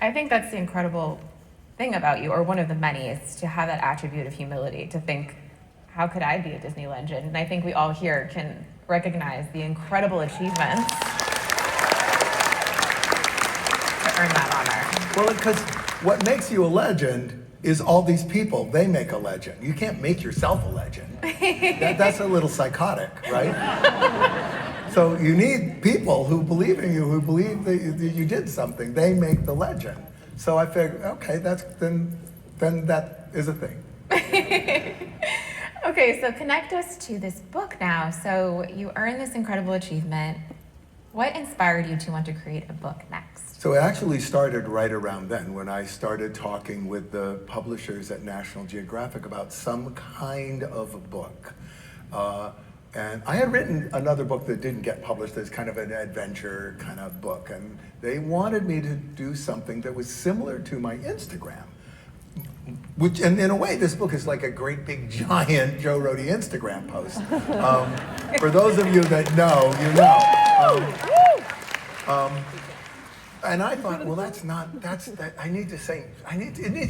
I think that's the incredible thing about you, or one of the many, is to have that attribute of humility, to think, how could I be a Disney legend? And I think we all here can recognize the incredible achievements to earn that honor. Well, because what makes you a legend is all these people, they make a legend. You can't make yourself a legend. That's a little psychotic, right? So you need people who believe in you, who believe that you did something. They make the legend. So I figured, okay, then that is a thing. Okay, so connect us to this book now. So you earned this incredible achievement. What inspired you to want to create a book next? So it actually started right around then when I started talking with the publishers at National Geographic about some kind of a book. And I had written another book that didn't get published as kind of an adventure kind of book. And they wanted me to do something that was similar to my Instagram. Which, and in a way, this book is like a great big giant Joe Rohde Instagram post. For those of you that know, you know. And I thought, well, it needs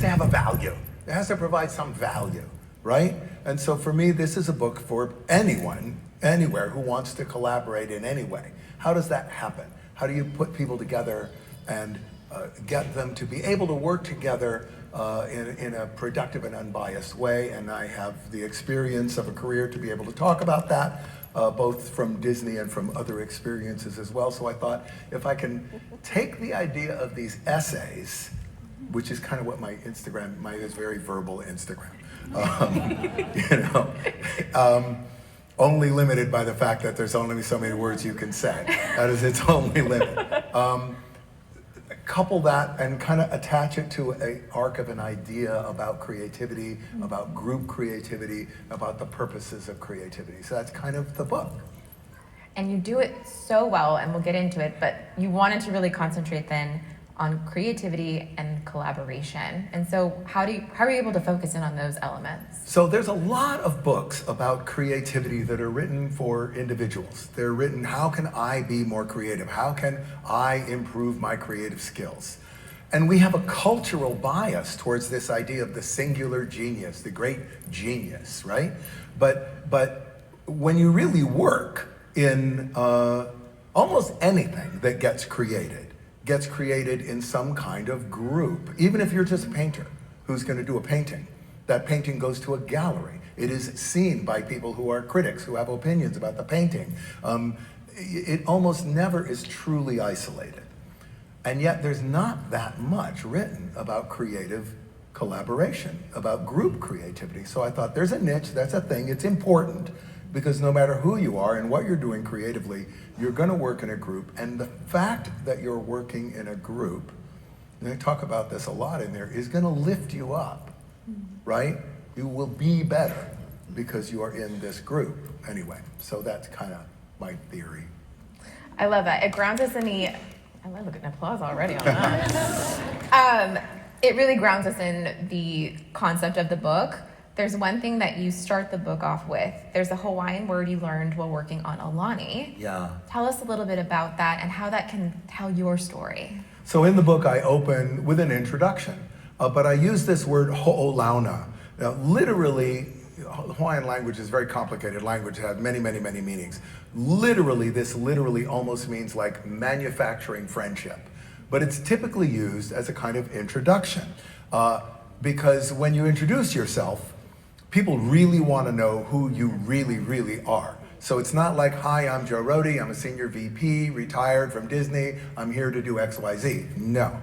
to have a value. It has to provide some value, right? And so for me, this is a book for anyone, anywhere, who wants to collaborate in any way. How does that happen? How do you put people together and get them to be able to work together in a productive and unbiased way? And I have the experience of a career to be able to talk about that, both from Disney and from other experiences as well. So I thought, if I can take the idea of these essays, which is kind of what my Instagram, is very verbal Instagram, only limited by the fact that there's only so many words you can say. That is its only limit. Couple that and kind of attach it to an arc of an idea about creativity, about group creativity, about the purposes of creativity. So that's kind of the book. And you do it so well, and we'll get into it, but you wanted to really concentrate then on creativity and collaboration. And so how are you able to focus in on those elements? So there's a lot of books about creativity that are written for individuals. They're written, how can I be more creative? How can I improve my creative skills? And we have a cultural bias towards this idea of the singular genius, the great genius, right? But when you really work in almost anything that gets created in some kind of group. Even if you're just a painter who's going to do a painting, that painting goes to a gallery. It is seen by people who are critics, who have opinions about the painting. It almost never is truly isolated. And yet there's not that much written about creative collaboration, about group creativity. So I thought, there's a niche, that's a thing, it's important, because no matter who you are and what you're doing creatively, you're going to work in a group. And the fact that you're working in a group, and they talk about this a lot in there, is going to lift you up, right? You will be better because you are in this group anyway. So that's kind of my theory. I love that. It grounds us in I love an applause already on that. It really grounds us in the concept of the book. There's one thing that you start the book off with. There's a Hawaiian word you learned while working on Aulani. Yeah. Tell us a little bit about that and how that can tell your story. So in the book, I open with an introduction, but I use this word ho'olauna. Now, literally, Hawaiian language is a very complicated language. It has many, many, many meanings. This literally almost means like manufacturing friendship. But it's typically used as a kind of introduction. Because when you introduce yourself, people really want to know who you really, really are. So it's not like, hi, I'm Joe Rohde, I'm a senior VP, retired from Disney, I'm here to do XYZ. No.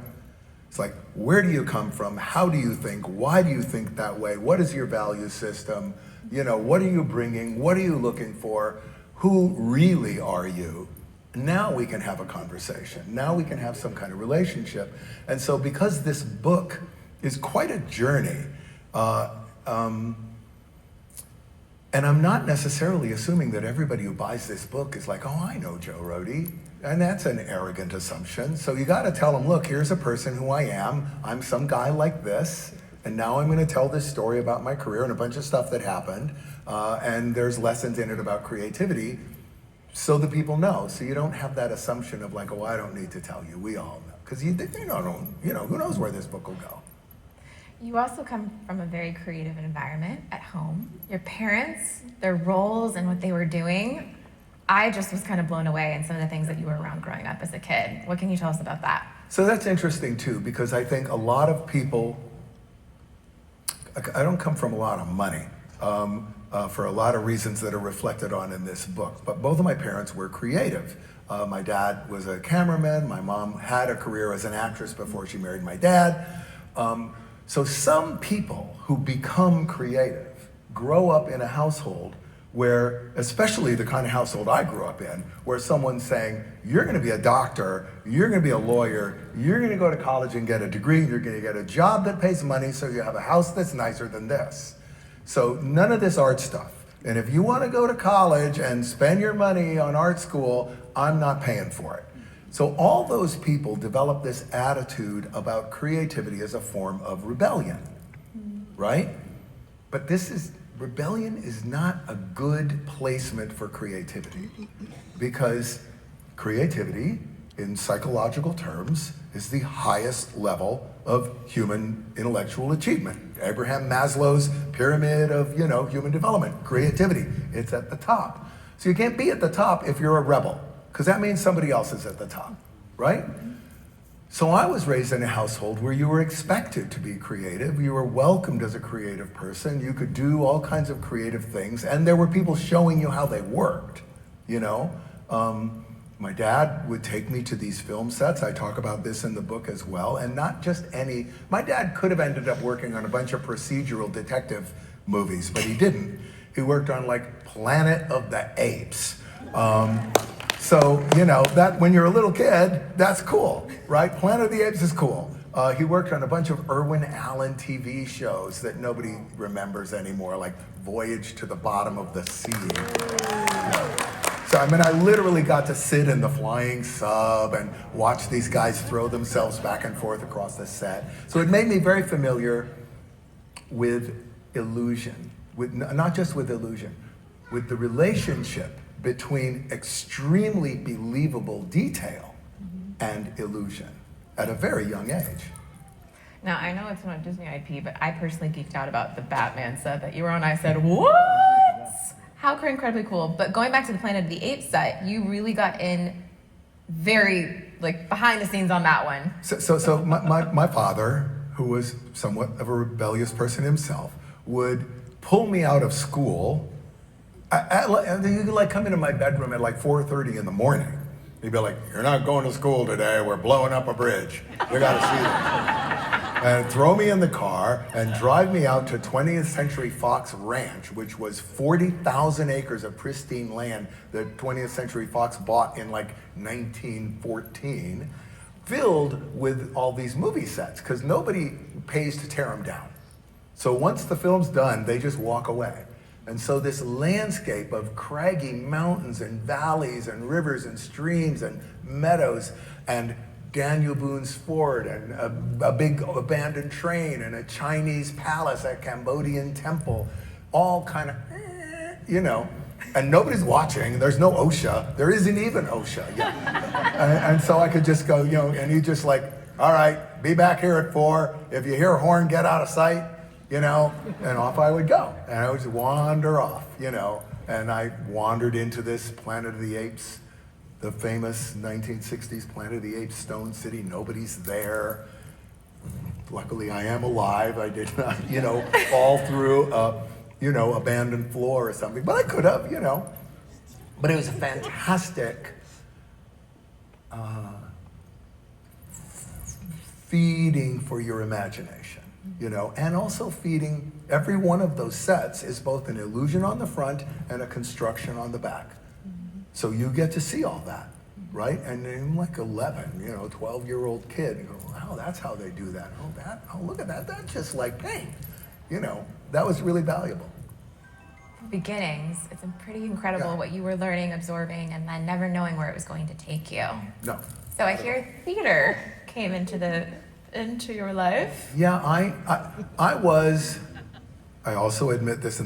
It's like, where do you come from? How do you think? Why do you think that way? What is your value system? What are you bringing? What are you looking for? Who really are you? Now we can have a conversation. Now we can have some kind of relationship. And so because this book is quite a journey, and I'm not necessarily assuming that everybody who buys this book is like, oh, I know Joe Rohde. And that's an arrogant assumption. So you got to tell them, look, here's a person who I am. I'm some guy like this. And now I'm going to tell this story about my career and a bunch of stuff that happened. And there's lessons in it about creativity. so that people know. So you don't have that assumption of like, oh, I don't need to tell you. We all know. Because who knows where this book will go. You also come from a very creative environment at home. Your parents, their roles and what they were doing, I just was kind of blown away in some of the things that you were around growing up as a kid. What can you tell us about that? So that's interesting too, because I think a lot of people, I don't come from a lot of money for a lot of reasons that are reflected on in this book, but both of my parents were creative. My dad was a cameraman. My mom had a career as an actress before she married my dad. So some people who become creative grow up in a household where, especially the kind of household I grew up in, where someone's saying, you're gonna be a doctor, you're gonna be a lawyer, you're gonna go to college and get a degree, you're gonna get a job that pays money so you have a house that's nicer than this. So none of this art stuff. And if you wanna go to college and spend your money on art school, I'm not paying for it. So all those people develop this attitude about creativity as a form of rebellion, right? But rebellion is not a good placement for creativity, because creativity, in psychological terms, is the highest level of human intellectual achievement. Abraham Maslow's pyramid of, human development, creativity, it's at the top. So you can't be at the top if you're a rebel, because that means somebody else is at the top, right? So I was raised in a household where you were expected to be creative. You were welcomed as a creative person. You could do all kinds of creative things, and there were people showing you how they worked, My dad would take me to these film sets. I talk about this in the book as well, and not just any. My dad could have ended up working on a bunch of procedural detective movies, but he didn't. He worked on like Planet of the Apes. So, that when you're a little kid, that's cool, right? Planet of the Apes is cool. He worked on a bunch of Irwin Allen TV shows that nobody remembers anymore, like Voyage to the Bottom of the Sea. So, I literally got to sit in the flying sub and watch these guys throw themselves back and forth across the set. So it made me very familiar with illusion, not just with illusion, with the relationship between extremely believable detail and illusion at a very young age. Now, I know it's not a Disney IP, but I personally geeked out about the Batman set that you were on. I said, what? How incredibly cool. But going back to the Planet of the Apes set, you really got in very, behind the scenes on that one. So my father, who was somewhat of a rebellious person himself, would pull me out of he could come into my bedroom at 4:30 in the morning. He'd be like, you're not going to school today, we're blowing up a bridge. You gotta see this. And throw me in the car and drive me out to 20th Century Fox Ranch, which was 40,000 acres of pristine land that 20th Century Fox bought in 1914, filled with all these movie sets, because nobody pays to tear them down. So once the film's done, they just walk away. And so this landscape of craggy mountains and valleys and rivers and streams and meadows and Daniel Boone's fort and a big abandoned train and a Chinese palace, a Cambodian temple, all kind of, and nobody's watching. There's no OSHA. There isn't even OSHA yet. and so I could just go, and he just all right, be back here at 4. If you hear a horn, get out of sight. And off I would go. And I would just wander off, and I wandered into this Planet of the Apes, the famous 1960s Planet of the Apes Stone City. Nobody's there. Luckily, I am alive. I did not, fall through a, abandoned floor or something, but I could have, But it was a fantastic feeding for your imagination. And also feeding. Every one of those sets is both an illusion on the front and a construction on the back. So you get to see all that, right? And I'm 11, 12-year-old kid, you go, wow, that's how they do that. Oh, look at that. That's just like paint. That was really valuable. Beginnings, it's pretty incredible what you were learning, absorbing, and then never knowing where it was going to take you. No. So I hear theater came into your life. Yeah, I also admit this,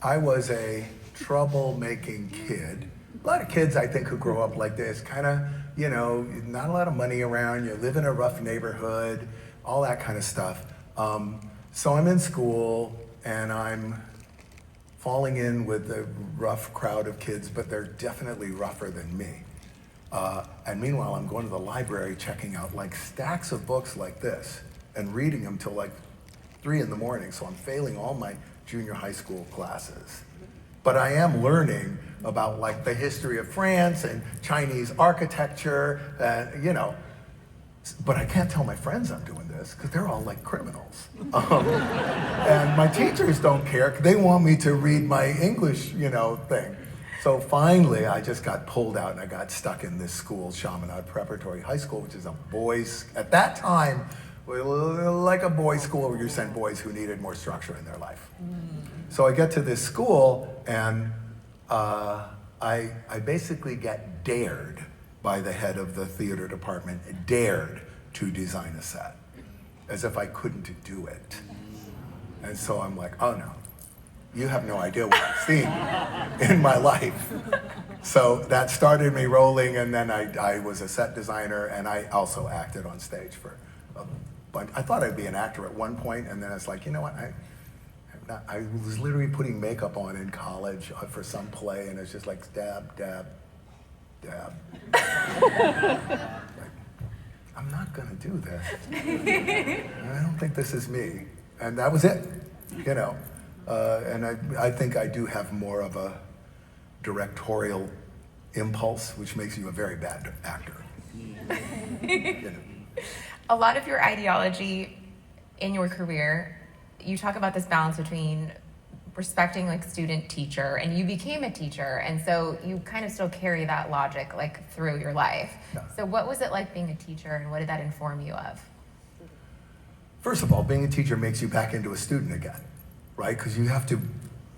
I was a troublemaking kid a lot of kids, I think, who grow up like this, kind of, not a lot of money around, you live in a rough neighborhood, all that kind of stuff. So I'm in school, and I'm falling in with a rough crowd of kids, but they're definitely rougher than me. And meanwhile, I'm going to the library checking out like stacks of books like this and reading them till like 3 in the morning. So I'm failing all my junior high school classes. But I am learning about like the history of France and Chinese architecture, and but I can't tell my friends I'm doing this because they're all like criminals. And my teachers don't care. They want me to read my English, thing. So finally, I just got pulled out and I got stuck in this school, Chaminade Preparatory High School, which is a boys, at that time, like a boys' school where you sent boys who needed more structure in their life. So I get to this school, and I basically get dared by the head of the theater department, dared to design a set, as if I couldn't do it. And so I'm like, oh no, you have no idea what I've seen in my life. So that started me rolling, and then I was a set designer, and I also acted on stage for a bunch. I thought I'd be an actor at one point, and then it's like, you know what, I was literally putting makeup on in college for some play, and it's just like dab, dab, dab. Like, I'm not gonna do this. I don't think this is me. And that was it, And I think I do have more of a directorial impulse, which makes you a very bad actor. A lot of your ideology in your career, you talk about this balance between respecting like student teacher, and you became a teacher, and so you kind of still carry that logic like through your life. Yeah. So what was it like being a teacher, and what did that inform you of? First of all, being a teacher makes you back into a student again, right? Because you have to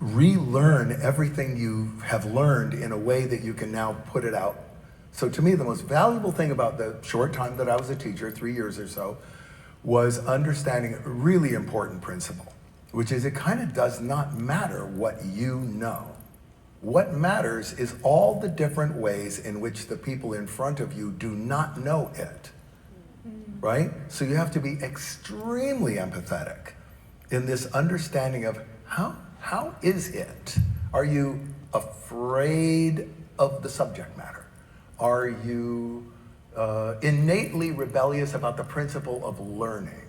relearn everything you have learned in a way that you can now put it out. So to me, the most valuable thing about the short time that I was a teacher, 3 years or so, was understanding a really important principle, which is it kind of does not matter what you know. What matters is all the different ways in which the people in front of you do not know it, right? So you have to be extremely empathetic in this understanding of how is it? Are you afraid of the subject matter? Are you innately rebellious about the principle of learning?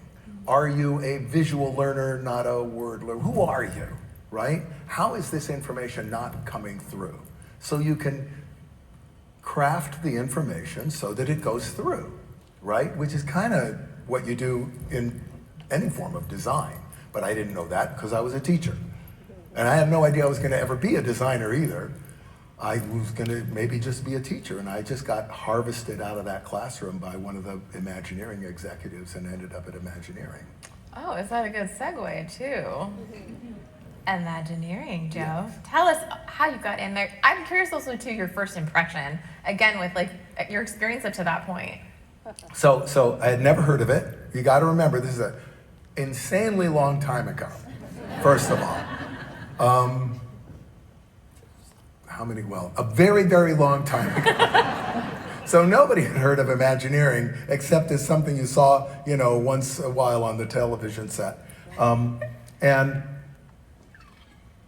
Are you a visual learner, not a word learner? Who are you, right? How is this information not coming through? So you can craft the information so that it goes through, right? Which is kind of what you do in any form of design. But I didn't know that because I was a teacher. And I had no idea I was going to ever be a designer either. I was going to maybe just be a teacher, and I just got harvested out of that classroom by one of the Imagineering executives and ended up at Imagineering. Oh, is that a good segue too? Imagineering, Joe. Yeah. Tell us how you got in there. I'm curious also too your first impression, again with like your experience up to that point. So I had never heard of it. You got to remember, this is an insanely long time ago, first of all. A very, very long time ago. So nobody had heard of Imagineering except as something you saw, once a while on the television set. And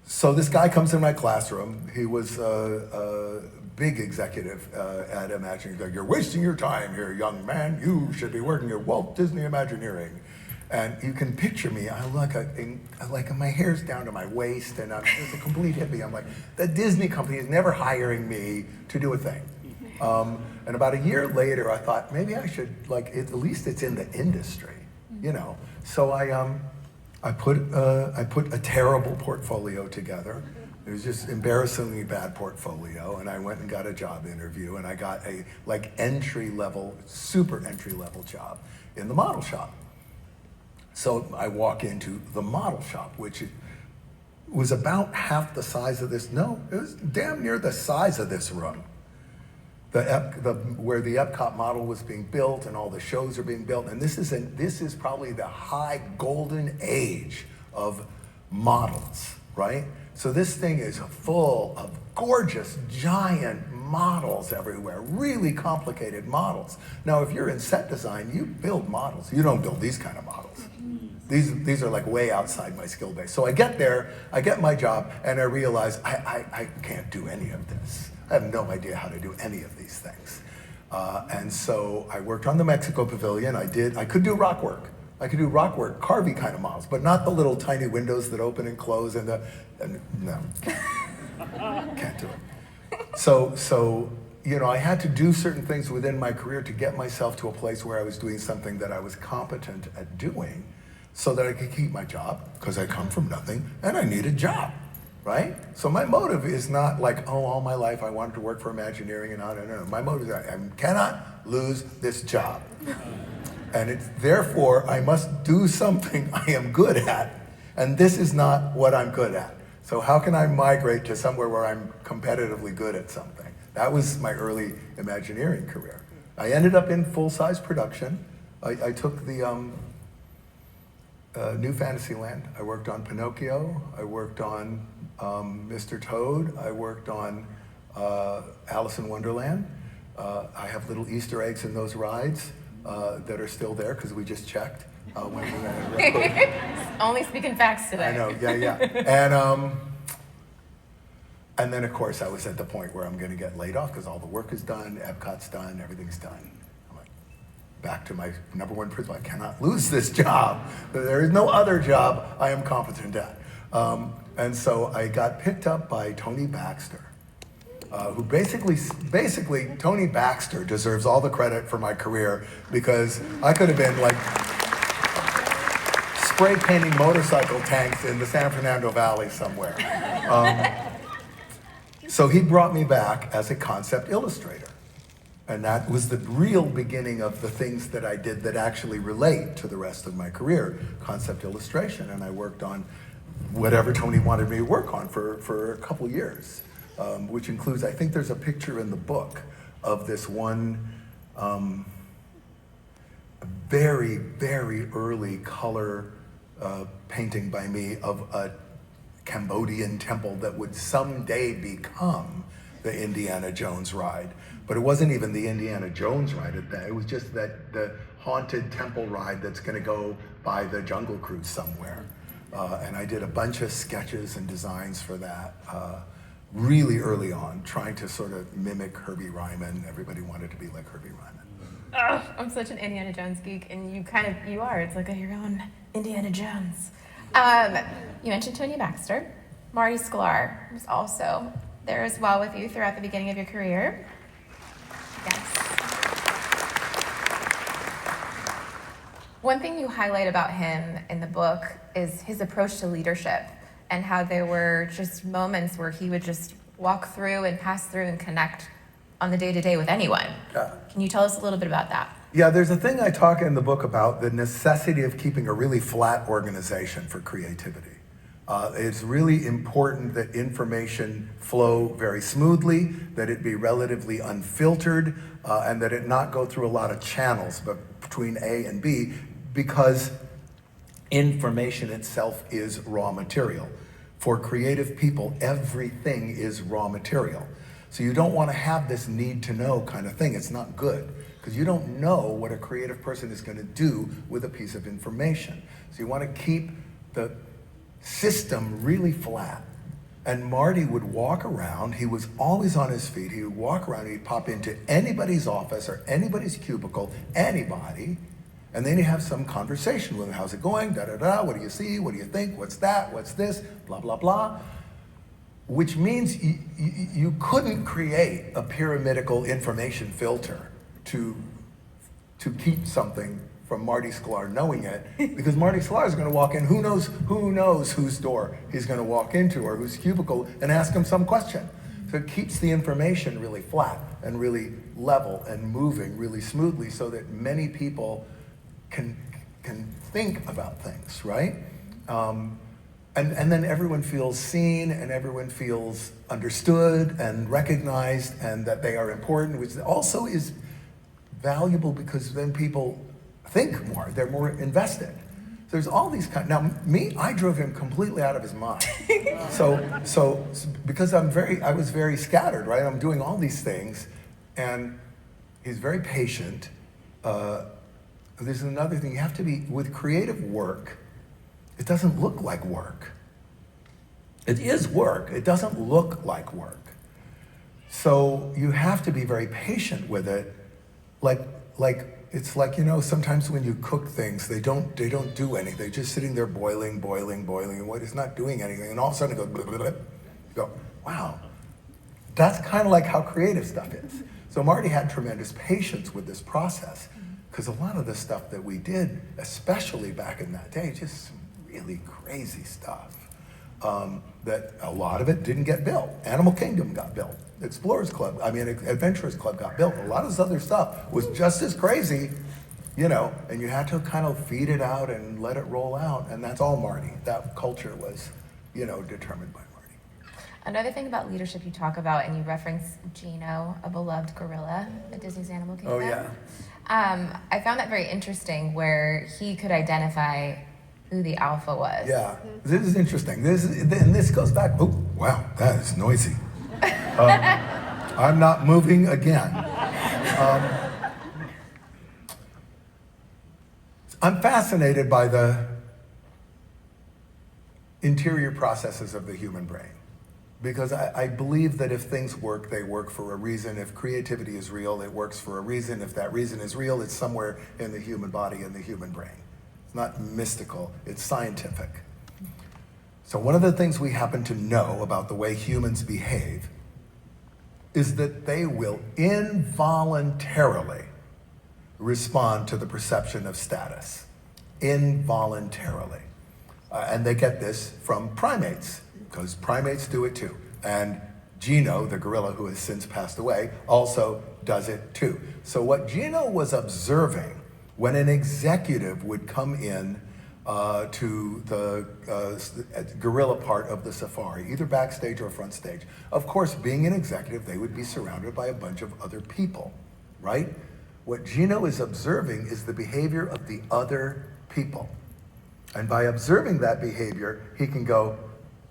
so this guy comes in my classroom. He was a big executive at Imagineering. He's like, "You're wasting your time here, young man. You should be working at Walt Disney Imagineering." And you can picture me, I like my hair's down to my waist, and I'm just a complete hippie. I'm like, the Disney company is never hiring me to do a thing. And about a year later, I thought, maybe I should, at least it's in the industry, So I put a terrible portfolio together. It was just embarrassingly bad portfolio, and I went and got a job interview, and I got a super entry level job in the model shop. So I walk into the model shop, which was about half the size of this. No, it was damn near the size of this room. Where the Epcot model was being built and all the shows are being built. And this is probably the high golden age of models, right? So this thing is full of gorgeous, giant models everywhere, really complicated models. Now, if you're in set design, you build models. You don't build these kind of models. These are like way outside my skill base. So I get there, I get my job, and I realize I can't do any of this. I have no idea how to do any of these things. And so I worked on the Mexico Pavilion. I could do rock work. I could do rock work, carvy kind of models, but not the little tiny windows that open and close no, can't do it. So, you know, I had to do certain things within my career to get myself to a place where I was doing something that I was competent at doing so that I could keep my job, because I come from nothing and I need a job, right? So my motive is not like, oh, all my life I wanted to work for Imagineering and no. My motive is I cannot lose this job. And it's therefore I must do something I am good at, and this is not what I'm good at. So how can I migrate to somewhere where I'm competitively good at something? That was my early Imagineering career. I ended up in full-size production. I took the New Fantasyland. I worked on Pinocchio. I worked on Mr. Toad. I worked on Alice in Wonderland. I have little Easter eggs in those rides that are still there because we just checked when we went in. Only speaking facts today. I know, yeah. And then, of course, I was at the point where I'm going to get laid off because all the work is done, Epcot's done, everything's done. I'm like, back to my number one principle, I cannot lose this job. There is no other job I am competent at. And so I got picked up by Tony Baxter, who basically Tony Baxter deserves all the credit for my career, because I could have been like spray painting motorcycle tanks in the San Fernando Valley somewhere. So he brought me back as a concept illustrator. And that was the real beginning of the things that I did that actually relate to the rest of my career, concept illustration. And I worked on whatever Tony wanted me to work on for a couple years, which includes, I think there's a picture in the book of this one very, very early color painting by me of a Cambodian temple that would someday become the Indiana Jones ride. But it wasn't even the Indiana Jones ride at that. It was just that the haunted temple ride that's going to go by the Jungle Cruise somewhere. And I did a bunch of sketches and designs for that really early on, trying to sort of mimic Herbie Ryman. Everybody wanted to be like Herbie Ryman. Oh, I'm such an Indiana Jones geek, and you are. It's like your own Indiana Jones. You mentioned Tony Baxter. Marty Sklar was also there as well with you throughout the beginning of your career. Yes. One thing you highlight about him in the book is his approach to leadership, and how there were just moments where he would just walk through and pass through and connect on the day-to-day with anyone. Can you tell us a little bit about that? Yeah, there's a thing I talk in the book about the necessity of keeping a really flat organization for creativity. It's really important that information flow very smoothly, that it be relatively unfiltered, and that it not go through a lot of channels but between A and B, because information itself is raw material. For creative people, everything is raw material. So you don't want to have this need to know kind of thing. It's not good, because you don't know what a creative person is going to do with a piece of information. So you want to keep the system really flat. And Marty would walk around, he was always on his feet, he would walk around, he'd pop into anybody's office or anybody's cubicle, anybody, and then you have some conversation with him. How's it going? Da-da-da, what do you see? What do you think? What's that? What's this? Blah, blah, blah. Which means you couldn't create a pyramidical information filter to keep something from Marty Sklar knowing it, because Marty Sklar is going to walk in, who knows whose door he's going to walk into or whose cubicle, and ask him some question. So it keeps the information really flat and really level and moving really smoothly, so that many people can think about things, right? And then everyone feels seen, and everyone feels understood and recognized, and that they are important, which also is valuable, because then people think more, they're more invested. There's all these now me, I drove him completely out of his mind. So because I was very scattered, right? I'm doing all these things, and he's very patient. There's another thing, you have to be, with creative work, it doesn't look like work. It is work, it doesn't look like work. So you have to be very patient with it. It's like, sometimes when you cook things, they don't do anything. They're just sitting there boiling, and what is not doing anything. And all of a sudden it goes, blah, blah, blah. You go, wow. That's kind of like how creative stuff is. So Marty had tremendous patience with this process, because a lot of the stuff that we did, especially back in that day, just some really crazy stuff. That a lot of it didn't get built. Animal Kingdom got built. Adventurers Club got built. A lot of this other stuff was just as crazy, and you had to kind of feed it out and let it roll out, and that's all Marty. That culture was, determined by Marty. Another thing about leadership you talk about, and you reference Gino, a beloved gorilla at Disney's Animal Kingdom. Oh, yeah. I found that very interesting, where he could identify who the alpha was. Yeah, this is interesting. This goes back, oh, wow, that is noisy. I'm not moving again. I'm fascinated by the interior processes of the human brain, because I believe that if things work, they work for a reason. If creativity is real, it works for a reason. If that reason is real, it's somewhere in the human body and the human brain. It's not mystical, it's scientific. So one of the things we happen to know about the way humans behave is that they will involuntarily respond to the perception of status. Involuntarily. And they get this from primates, because primates do it too. And Gino, the gorilla who has since passed away, also does it too. So what Gino was observing when an executive would come in to the gorilla part of the safari, either backstage or front stage. Of course, being an executive, they would be surrounded by a bunch of other people, right? What Gino is observing is the behavior of the other people. And by observing that behavior, he can go,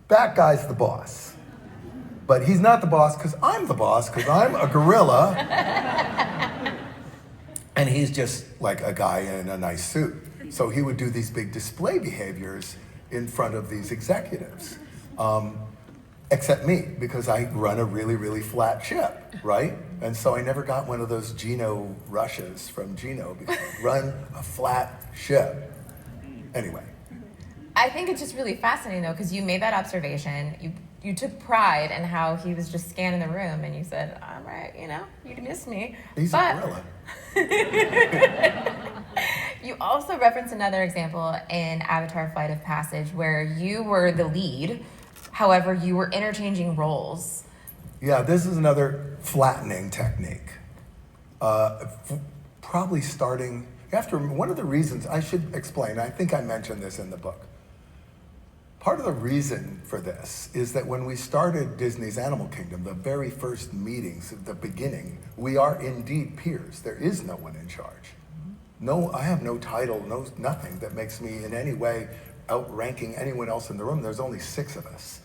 that guy's the boss. But he's not the boss because I'm the boss, because I'm a gorilla. And he's just like a guy in a nice suit. So he would do these big display behaviors in front of these executives. Except me, because I run a really, really flat ship, right? And so I never got one of those Gino rushes from Gino, because I run a flat ship. Anyway. I think it's just really fascinating, though, because you made that observation. You took pride in how he was just scanning the room, and you said, all right, you missed me. He's a gorilla. You also referenced another example in Avatar Flight of Passage where you were the lead, however, you were interchanging roles. Yeah, this is another flattening technique. Probably starting after, one of the reasons, I should explain, I think I mentioned this in the book. Part of the reason for this is that when we started Disney's Animal Kingdom, the very first meetings at the beginning, we are indeed peers. There is no one in charge. No, I have no title, nothing that makes me in any way outranking anyone else in the room. There's only 6 of us.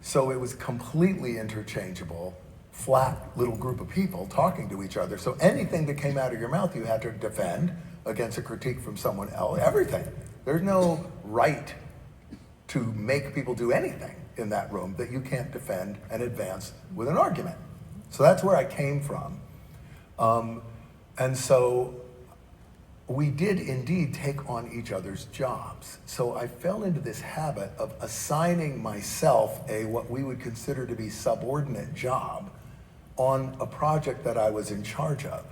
So it was completely interchangeable, flat little group of people talking to each other. So anything that came out of your mouth, you had to defend against a critique from someone else, everything. There's no right to make people do anything in that room that you can't defend and advance with an argument. So that's where I came from. And so we did indeed take on each other's jobs. So I fell into this habit of assigning myself what we would consider to be subordinate job on a project that I was in charge of.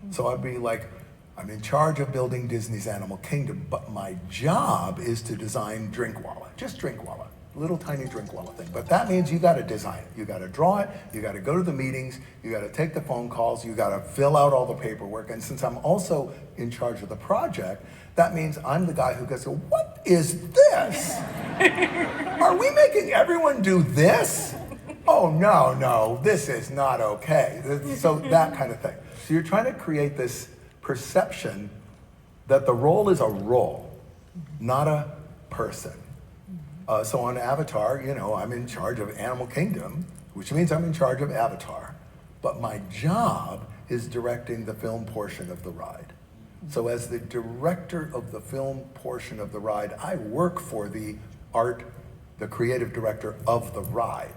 So I'd be like, I'm in charge of building Disney's Animal Kingdom, but my job is to design Drinkwalla, just Drinkwalla, little tiny Drinkwalla thing. But that means you gotta design it, you gotta draw it, you gotta go to the meetings, you gotta take the phone calls, you gotta fill out all the paperwork. And since I'm also in charge of the project, that means I'm the guy who goes, what is this? Are we making everyone do this? Oh, no, this is not okay. So that kind of thing. So you're trying to create this perception that the role is a role not a person. So on Avatar, I'm in charge of Animal Kingdom, which means I'm in charge of Avatar. But my job is directing the film portion of the ride. So as the director of the film portion of the ride, I work for the creative director of the ride.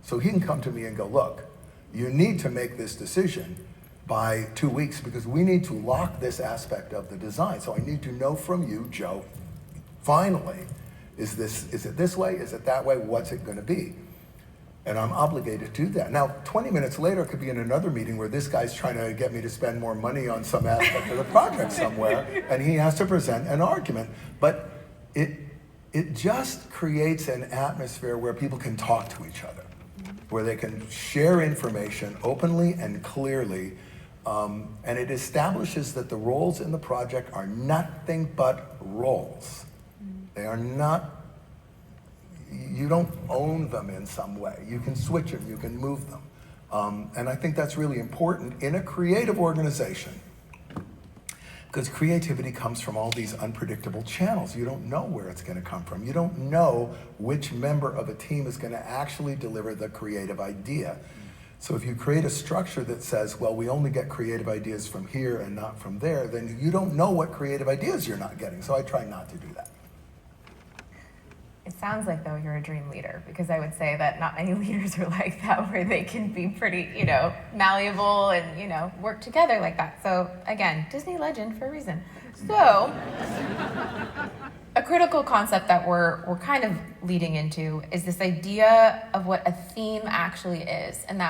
So he can come to me and go, look, you need to make this decision by 2 weeks because we need to lock this aspect of the design. So I need to know from you, Joe, finally, is it this way? Is it that way? What's it going to be? And I'm obligated to do that. Now, 20 minutes later, I could be in another meeting where this guy's trying to get me to spend more money on some aspect of the project somewhere, and he has to present an argument. But it just creates an atmosphere where people can talk to each other, where they can share information openly and clearly, and it establishes that the roles in the project are nothing but roles. They are not, you don't own them in some way. You can switch them, you can move them. And I think that's really important in a creative organization, because creativity comes from all these unpredictable channels. You don't know where it's going to come from. You don't know which member of a team is going to actually deliver the creative idea. So if you create a structure that says, well, we only get creative ideas from here and not from there, then you don't know what creative ideas you're not getting. So I try not to do that. It sounds like, though, you're a dream leader, because I would say that not many leaders are like that, where they can be pretty, malleable and, work together like that. So, again, Disney legend for a reason. So, a critical concept that we're kind of leading into is this idea of what a theme actually is, and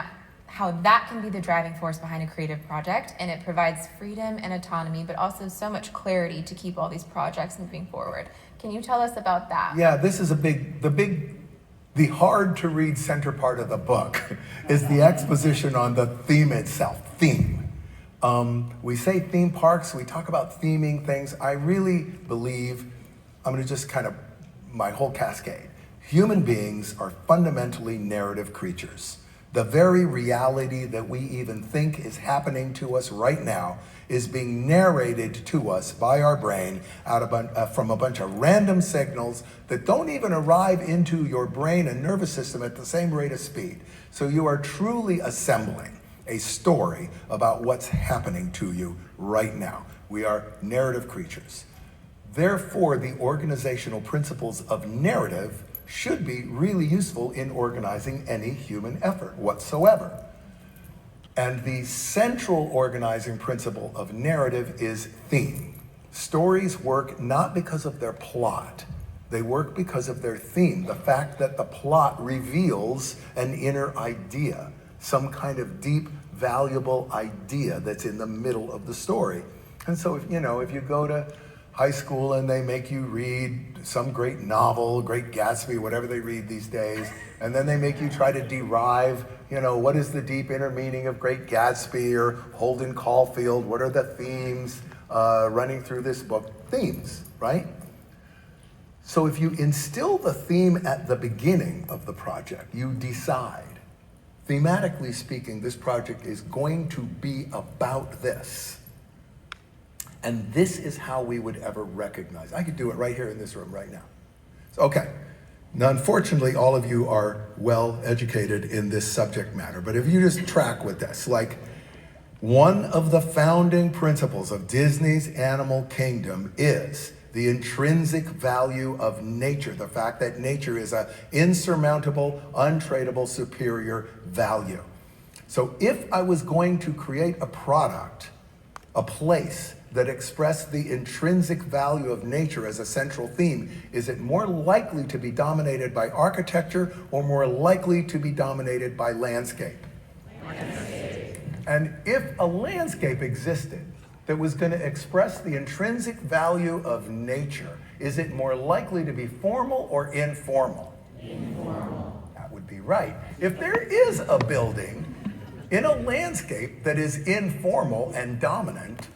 how that can be the driving force behind a creative project, and it provides freedom and autonomy, but also so much clarity to keep all these projects moving forward. Can you tell us about that? Yeah, this is the hard to read center part of the book is the exposition on the theme itself, theme. We say theme parks, we talk about theming things. I really believe, I'm gonna just my whole cascade. Human beings are fundamentally narrative creatures. The very reality that we even think is happening to us right now is being narrated to us by our brain from a bunch of random signals that don't even arrive into your brain and nervous system at the same rate of speed. So you are truly assembling a story about what's happening to you right now. We are narrative creatures. Therefore, the organizational principles of narrative should be really useful in organizing any human effort whatsoever. And the central organizing principle of narrative is theme. Stories work not because of their plot, they work because of their theme, the fact that the plot reveals an inner idea, some kind of deep, valuable idea that's in the middle of the story. And so if you go to high school and they make you read some great novel, Great Gatsby, whatever they read these days, and then they make you try to derive, what is the deep inner meaning of Great Gatsby or Holden Caulfield? What are the themes running through this book? Themes, right? So if you instill the theme at the beginning of the project, you decide, thematically speaking, this project is going to be about this. And this is how we would ever recognize. I could do it right here in this room right now. So, okay. Now, unfortunately, all of you are well educated in this subject matter, but if you just track with this, like one of the founding principles of Disney's Animal Kingdom is the intrinsic value of nature, the fact that nature is an insurmountable, untradeable, superior value. So if I was going to create a product, a place that expressed the intrinsic value of nature as a central theme, is it more likely to be dominated by architecture or more likely to be dominated by landscape? Landscape. And if a landscape existed that was going to express the intrinsic value of nature, is it more likely to be formal or informal? Informal. That would be right. If there is a building in a landscape that is informal and dominant,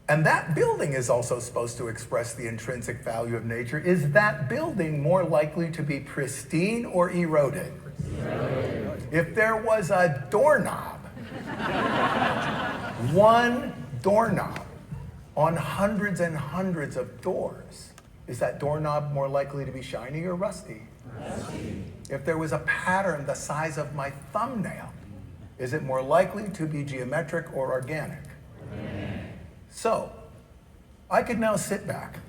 and that building is also supposed to express the intrinsic value of nature, is that building more likely to be pristine or eroded? Eroded. If there was a doorknob, one doorknob, on hundreds and hundreds of doors, is that doorknob more likely to be shiny or rusty? Rusty. If there was a pattern the size of my thumbnail, is it more likely to be geometric or organic? Organic. So, I could now sit back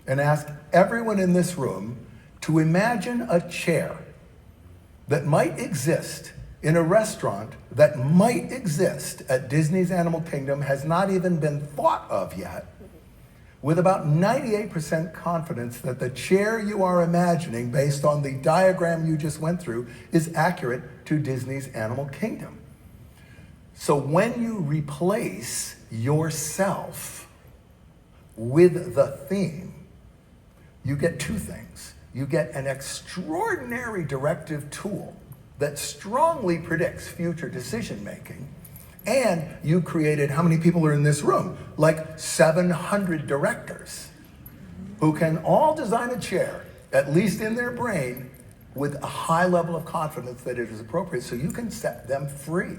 and ask everyone in this room to imagine a chair that might exist in a restaurant that might exist at Disney's Animal Kingdom, has not even been thought of yet, with about 98% confidence that the chair you are imagining, based on the diagram you just went through, is accurate to Disney's Animal Kingdom. So when you replace yourself with the theme, you get two things. You get an extraordinary directive tool that strongly predicts future decision making, and you created, how many people are in this room? Like 700 directors who can all design a chair, at least in their brain, with a high level of confidence that it is appropriate, so you can set them free.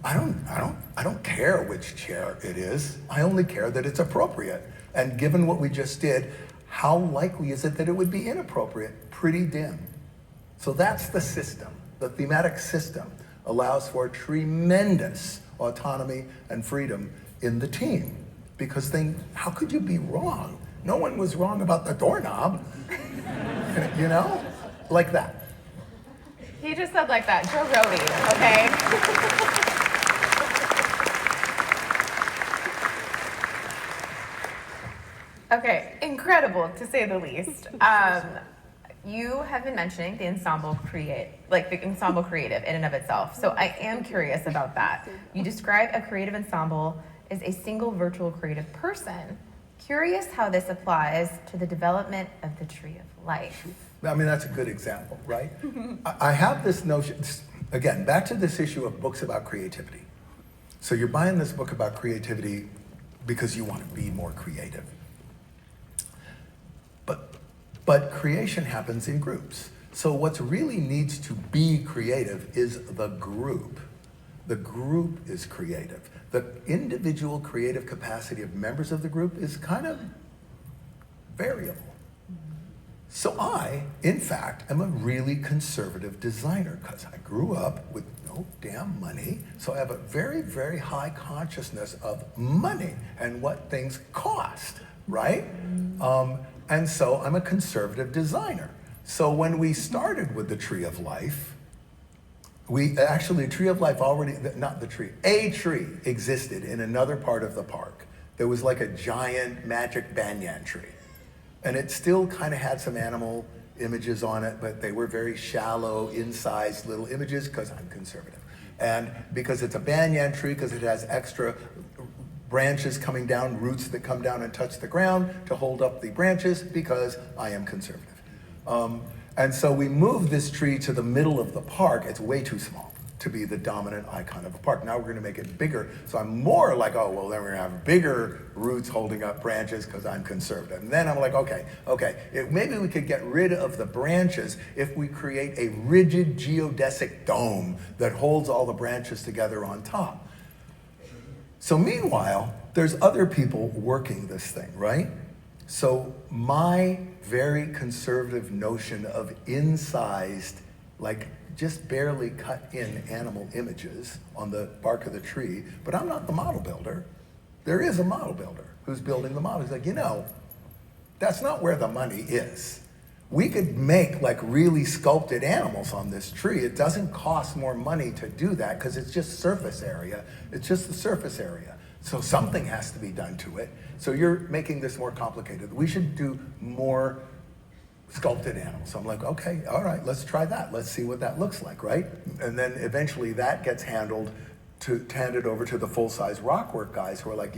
I don't care which chair it is. I only care that it's appropriate. And given what we just did, how likely is it that it would be inappropriate? Pretty dim. So that's the system. The thematic system allows for tremendous autonomy and freedom in the team. Because how could you be wrong? No one was wrong about the doorknob. You know? Like that. He just said like that. Joe Rohde, okay? Okay, incredible to say the least. You have been mentioning the ensemble creative in and of itself. So I am curious about that. You describe a creative ensemble as a single virtual creative person. Curious how this applies to the development of the tree of life. I mean, that's a good example, right? I have this notion, again, back to this issue of books about creativity. So you're buying this book about creativity because you want to be more creative. But creation happens in groups. So what really needs to be creative is the group. The group is creative. The individual creative capacity of members of the group is kind of variable. So I, in fact, am a really conservative designer because I grew up with no damn money. So I have a very, very high consciousness of money and what things cost, right? And so I'm a conservative designer. So when we started with the Tree of Life, a tree existed in another part of the park. There was like a giant magic banyan tree. And it still kind of had some animal images on it, but they were very shallow, incised little images because I'm conservative. And because it's a banyan tree, because it has extra branches coming down, roots that come down and touch the ground to hold up the branches, because I am conservative. And so we moved this tree to the middle of the park. It's way too small to be the dominant icon of a park. Now we're going to make it bigger. So I'm more like, oh, well, then we're going to have bigger roots holding up branches because I'm conservative. And then I'm like, okay, maybe we could get rid of the branches if we create a rigid geodesic dome that holds all the branches together on top. So meanwhile, there's other people working this thing, right? So my very conservative notion of incised, like just barely cut in animal images on the bark of the tree, but I'm not the model builder. There is a model builder who's building the model. He's like, that's not where the money is. We could make like really sculpted animals on this tree. It doesn't cost more money to do that because it's just surface area. It's just the surface area. So something has to be done to it. So you're making this more complicated. We should do more sculpted animals. So I'm like, okay, all right, let's try that. Let's see what that looks like, right? And then eventually that gets handed over to the full-size rockwork guys who are like,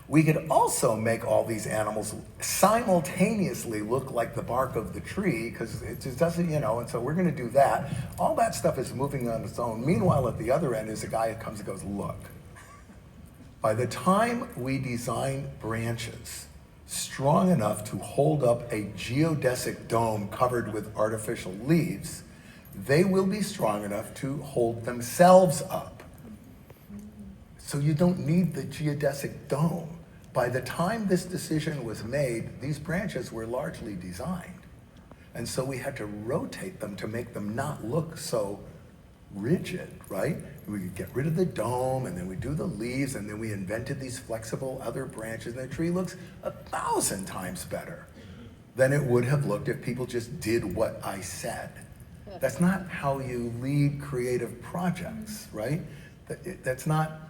we could also make all these animals simultaneously look like the bark of the tree, because it just doesn't, and so we're going to do that. All that stuff is moving on its own. Meanwhile, at the other end is a guy who comes and goes, look, by the time we design branches strong enough to hold up a geodesic dome covered with artificial leaves, they will be strong enough to hold themselves up. So you don't need the geodesic dome. By the time this decision was made, these branches were largely designed. And so we had to rotate them to make them not look so rigid, right? We could get rid of the dome, and then we do the leaves, and then we invented these flexible other branches, and the tree looks 1,000 times better than it would have looked if people just did what I said. That's not how you lead creative projects, right? That's not,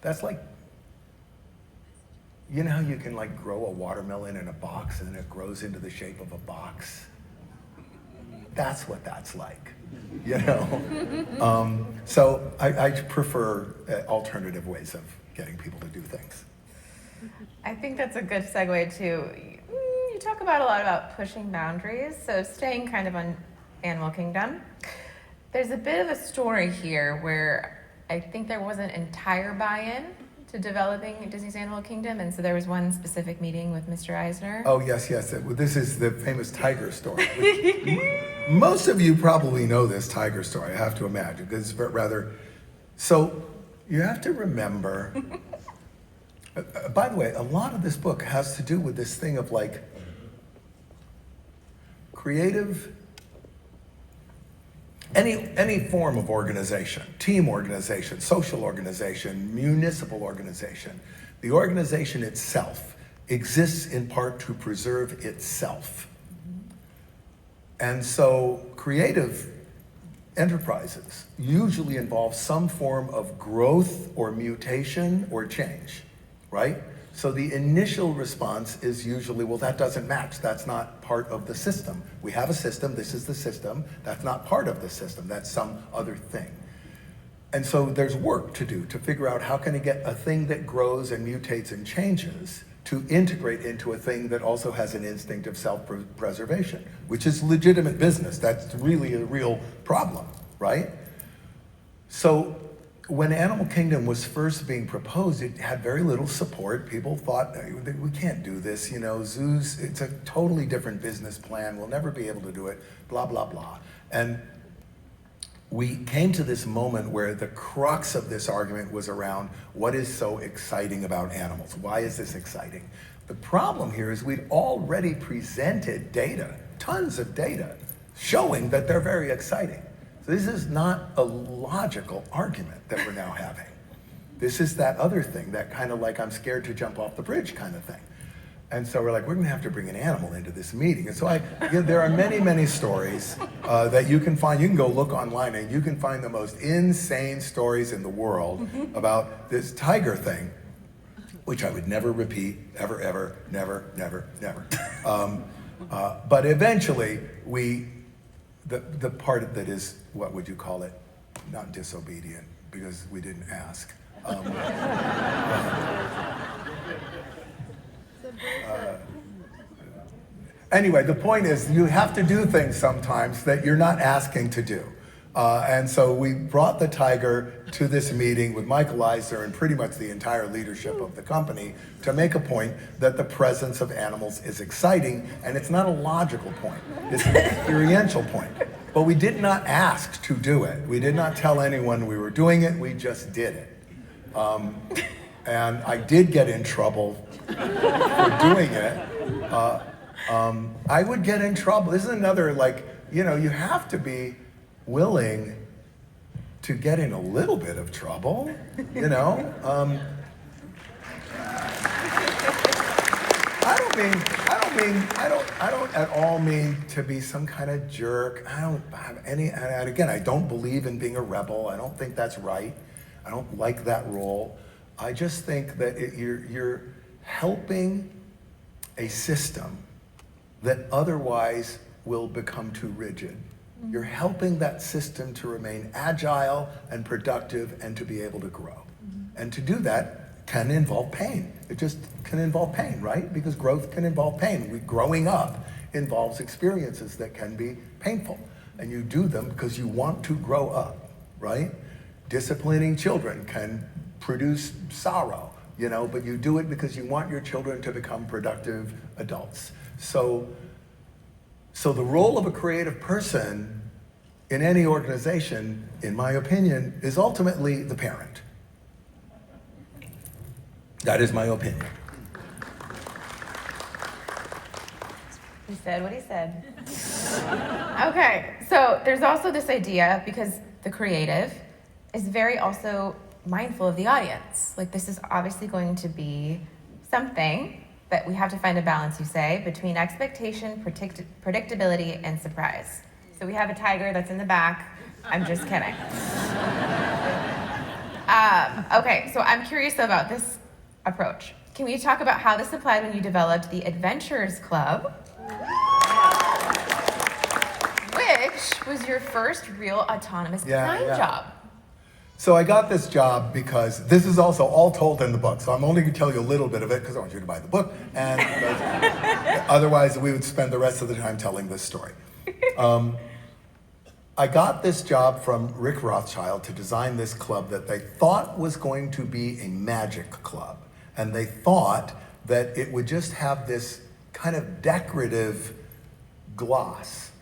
that's like, you know how you can like grow a watermelon in a box and then it grows into the shape of a box? That's what that's like, you know? So I prefer alternative ways of getting people to do things. I think that's a good segue to, you talk about a lot about pushing boundaries, so staying kind of on Animal Kingdom. There's a bit of a story here where I think there wasn't entire buy-in to developing Disney's Animal Kingdom, and so there was one specific meeting with Mr. Eisner. Oh, yes. This is the famous tiger story. Most of you probably know this tiger story, I have to imagine, because it's rather... So you have to remember... by the way, a lot of this book has to do with this thing of like creative... Any form of organization, team organization, social organization, municipal organization, the organization itself exists in part to preserve itself. And so creative enterprises usually involve some form of growth or mutation or change, right? So the initial response is usually, well, that doesn't match. That's not part of the system. We have a system, this is the system. That's not part of the system, that's some other thing. And so there's work to do to figure out how can I get a thing that grows and mutates and changes to integrate into a thing that also has an instinct of self-preservation, which is legitimate business. That's really a real problem, right? So when Animal Kingdom was first being proposed, it had very little support. People thought, we can't do this, you know, zoos, it's a totally different business plan, we'll never be able to do it, blah, blah, blah. And we came to this moment where the crux of this argument was around what is so exciting about animals? Why is this exciting? The problem here is we'd already presented data, tons of data, showing that they're very exciting. So this is not a logical argument that we're now having. This is that other thing, that kind of like I'm scared to jump off the bridge kind of thing. And so we're like, we're gonna have to bring an animal into this meeting. And so there are many, many stories that you can find. You can go look online and you can find the most insane stories in the world about this tiger thing, which I would never repeat, ever, ever, never, never, never. But eventually, the part that is, what would you call it? Not disobedient, because we didn't ask. Anyway, the point is you have to do things sometimes that you're not asking to do. And so we brought the tiger to this meeting with Michael Eisner and pretty much the entire leadership of the company to make a point that the presence of animals is exciting, and it's not a logical point, it's an experiential point. But we did not ask to do it. We did not tell anyone we were doing it, we just did it. And I did get in trouble for doing it. I would get in trouble. This is another, like, you know, you have to be willing to get in a little bit of trouble, you know? I don't at all mean to be some kind of jerk. I don't have any, and again, I don't believe in being a rebel. I don't think that's right. I don't like that role. I just think that you're helping a system that otherwise will become too rigid. You're helping that system to remain agile and productive and to be able to grow. And to do that can involve pain. It just can involve pain, right? Because growth can involve pain. Growing up involves experiences that can be painful. And you do them because you want to grow up, right? Disciplining children can produce sorrow, you know, but you do it because you want your children to become productive adults. So the role of a creative person in any organization, in my opinion, is ultimately the parent. That is my opinion. He said what he said. Okay, so there's also this idea, because the creative is very also mindful of the audience. Like, this is obviously going to be something that we have to find a balance, you say, between expectation, predictability, and surprise. So we have a tiger that's in the back. I'm just kidding. Okay, so I'm curious about this approach. Can we talk about how this applied when you developed the Adventurers Club, which was your first real autonomous design job? So I got this job because this is also all told in the book. So I'm only going to tell you a little bit of it because I want you to buy the book, and otherwise we would spend the rest of the time telling this story. I got this job from Rick Rothschild to design this club that they thought was going to be a magic club. And they thought that it would just have this kind of decorative gloss,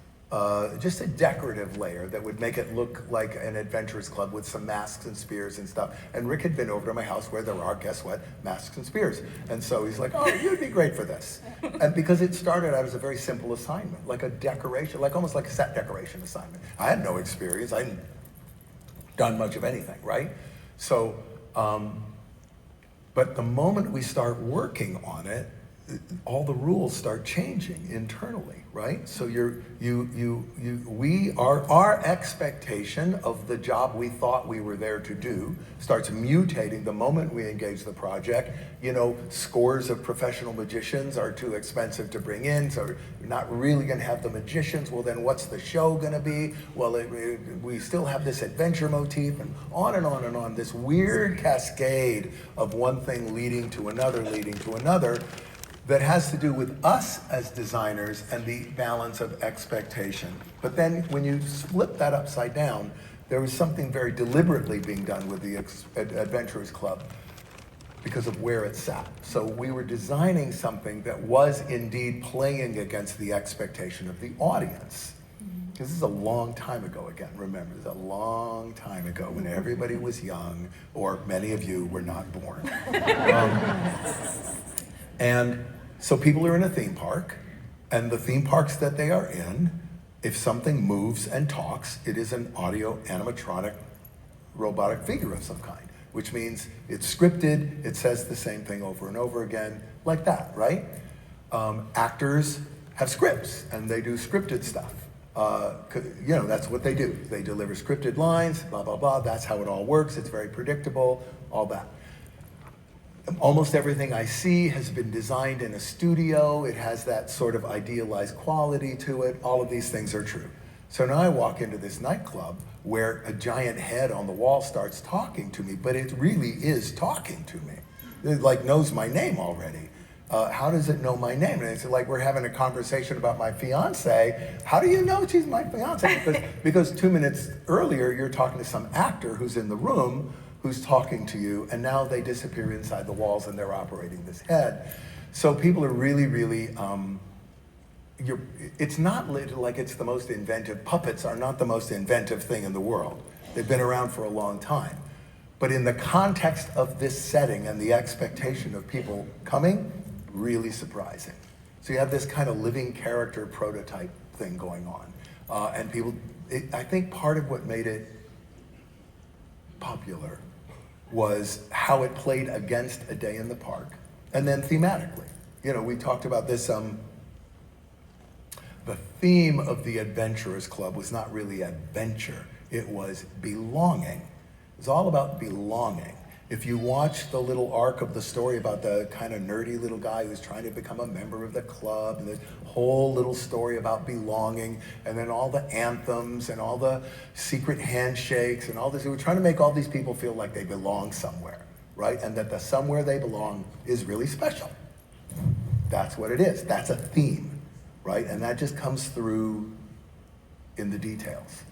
just a decorative layer that would make it look like an adventurers club with some masks and spears and stuff. And Rick had been over to my house where there are, guess what, masks and spears. And so he's like, oh, you'd be great for this. And because it started out as a very simple assignment, like a decoration, like almost like a set decoration assignment. I had no experience. I hadn't done much of anything, right? So, but the moment we start working on it, all the rules start changing internally, right? So our expectation of the job we thought we were there to do starts mutating the moment we engage the project. You know, scores of professional magicians are too expensive to bring in, so you're not really gonna have the magicians. Well, then what's the show gonna be? Well, we still have this adventure motif, and on and on and on, this weird cascade of one thing leading to another, that has to do with us as designers and the balance of expectation. But then when you flip that upside down, there was something very deliberately being done with the Adventurers Club because of where it sat. So we were designing something that was indeed playing against the expectation of the audience. This is a long time ago again, remember, this is a long time ago when everybody was young, or many of you were not born. And so people are in a theme park, and the theme parks that they are in, if something moves and talks, it is an audio animatronic robotic figure of some kind, which means it's scripted, it says the same thing over and over again, like that, right? Actors have scripts, and they do scripted stuff. You know, that's what they do. They deliver scripted lines, blah, blah, blah. That's how it all works. It's very predictable, all that. Almost everything I see has been designed in a studio. It has that sort of idealized quality to it. All of these things are true. So now I walk into this nightclub where a giant head on the wall starts talking to me, but it really is talking to me. It like knows my name already. How does it know my name? And it's like we're having a conversation about my fiance. How do you know she's my fiance? Because 2 minutes earlier, you're talking to some actor who's in the room who's talking to you, and now they disappear inside the walls and they're operating this head. So people are really, really, it's not like it's the most inventive. Puppets are not the most inventive thing in the world. They've been around for a long time. But in the context of this setting and the expectation of people coming, really surprising. So you have this kind of living character prototype thing going on. And people, I think part of what made it popular was how it played against A Day in the Park, and then thematically. You know, we talked about this, the theme of the Adventurers Club was not really adventure, it was belonging. It was all about belonging. If you watch the little arc of the story about the kind of nerdy little guy who's trying to become a member of the club, and this whole little story about belonging, and then all the anthems and all the secret handshakes and all this, we're trying to make all these people feel like they belong somewhere, right? And that the somewhere they belong is really special. That's what it is. That's a theme, right? And that just comes through in the details.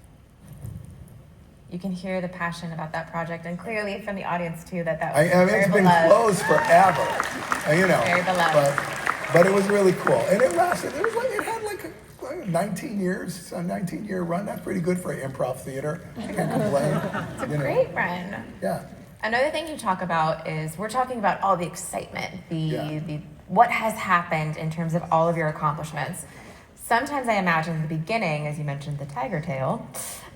You can hear the passion about that project, and clearly from the audience too, that was I mean, very it's been beloved. closed forever, you know. Very beloved. But it was really cool, and it lasted. It had like 19 years, a 19-year run. That's pretty good for an improv theater. Can't complain. It's a great run. Yeah. Another thing you talk about is we're talking about all the excitement, Yeah. the what has happened in terms of all of your accomplishments. Sometimes I imagine in the beginning, as you mentioned the tiger tail,